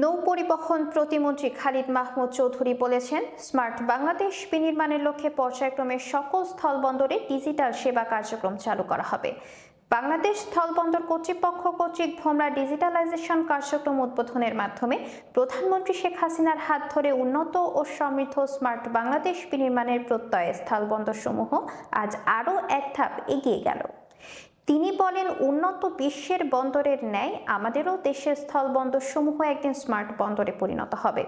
নৌ পরিবহন প্রতিমন্ত্রী খালিদ মাহমুদ চৌধুরী বলেছেন, স্মার্ট বাংলাদেশ বিনির্মাণের লক্ষ্যে পর্যায়ক্রমে সকল স্থলবন্দরে ডিজিটাল সেবা কার্যক্রম চালু করা হবে। বাংলাদেশ স্থলবন্দর কর্তৃপক্ষ কর্তৃক ভোমরা ডিজিটালাইজেশন কার্যক্রম উদ্বোধনের মাধ্যমে প্রধানমন্ত্রী শেখ হাসিনার হাত ধরে উন্নত ও সমৃদ্ধ স্মার্ট বাংলাদেশ বিনির্মাণের প্রত্যয়ে স্থলবন্দরসমূহ আজ আরও এক ধাপ এগিয়ে গেল। তিনি বলেন, উন্নত বিশ্বের বন্দরের ন্যায় আমাদেরও দেশের স্থলবন্দরসমূহ একদিন স্মার্ট বন্দরে পরিণত হবে।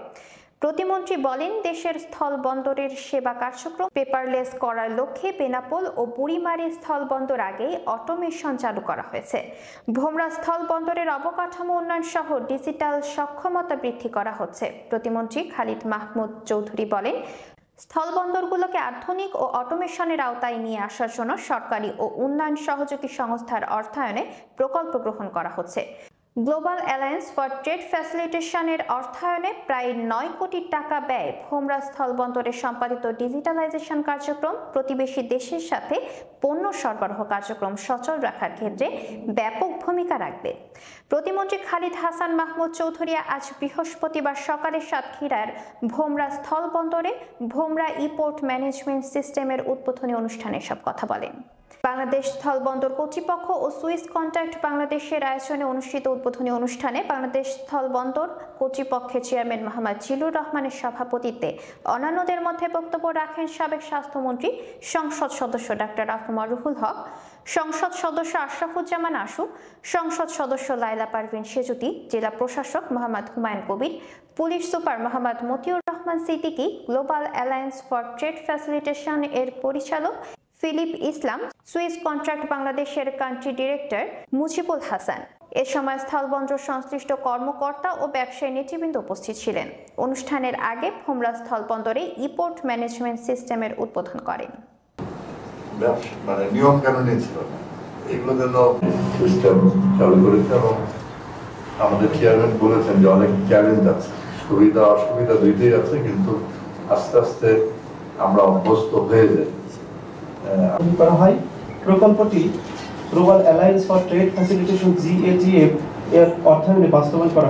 প্রতিমন্ত্রী বলেন, দেশের স্থল বন্দরের সেবা কার্যক্রম পেপারলেস করার লক্ষ্যে বেনাপোল ও বুড়িমারি স্থলবন্দর আগেই অটোমেশন চালু করা হয়েছে। ভোমরা স্থলবন্দরের অবকাঠামো উন্নয়ন সহ ডিজিটাল সক্ষমতা বৃদ্ধি করা হচ্ছে। প্রতিমন্ত্রী খালিদ মাহমুদ চৌধুরী বলেন, স্থলবন্দরগুলোকে আধুনিক ও অটোমেশনের আওতায় নিয়ে আসার জন্য সরকারি ও উন্নয়ন সহযোগী সংস্থার অর্থায়নে প্রকল্প গ্রহণ করা হচ্ছে। গ্লোবাল অ্যালায়েন্স ফর ট্রেড ফ্যাসিলিটেশনের অর্থায়নে প্রায় 9 কোটি টাকা ব্যয়ে ভোমরা স্থলবন্দরে সম্পাদিত ডিজিটালাইজেশন কার্যক্রম প্রতিবেশী দেশের সাথে পণ্য সরবরাহ কার্যক্রম সচল রাখার ক্ষেত্রে ব্যাপক ভূমিকা রাখবে। প্রতিমন্ত্রী খালিদ হাসান মাহমুদ চৌধুরী আজ বৃহস্পতিবার সকালে সাতক্ষীরার ভোমরা স্থলবন্দরে ভোমরা ই-পোর্ট ম্যানেজমেন্ট সিস্টেমের উদ্বোধনী অনুষ্ঠানে সব কথা বলেন। বাংলাদেশ স্থলবন্দর কর্তৃপক্ষ ও সুইস কন্ট্যাক্ট বাংলাদেশের আয়োজনে অনুষ্ঠিত উদ্বোধনী অনুষ্ঠানে বাংলাদেশ স্থলবন্দর কর্তৃপক্ষের চেয়ারম্যান মোহাম্মদ জিলুর রহমানের সভাপতিত্বে অন্যান্যদের মধ্যে বক্তব্য রাখেন সাবেক স্বাস্থ্যমন্ত্রী, সংসদ সদস্য ডাক্তার আফমা রুহুল হক, সংসদ সদস্য আশরাফুজ্জামান আশু, সংসদ সদস্য লাইলা পারভিন সেজুতি, জেলা প্রশাসক Mohammad Humayun Kabir, police super Mohammad Motiur Rahman Siddiqui, global alliance for trade facilitation এর পরিচালক ফিলিপ ইসলাম, সুইস কন্ট্রাক্ট বাংলাদেশের কান্ট্রি ডিরেক্টর মুজিবুল হাসান। এ সময় স্থলবন্দর সংশ্লিষ্ট কর্মকর্তা ও ব্যবসায়ী নেতৃবৃন্দ উপস্থিত ছিলেন। অনুষ্ঠানের আগে ভোমরা স্থলবন্দরে ই-পোর্ট ম্যানেজমেন্ট সিস্টেমের উদ্বোধন করেন। নিয়ম কানুন ছিল না, এগুলো যেন সিস্টেম চালু করেছে এবং আমাদের চেয়ারম্যান বলেছেন যে অনেক চ্যালেঞ্জ আছে, সুবিধা অসুবিধা দুইটাই আছে, কিন্তু আস্তে আস্তে আমরা অভ্যস্ত হয়ে যাই। করা হয় প্রকল্পটি global alliance for trade facilitation GATF এর অর্থায়নে বাস্তবায়ন করা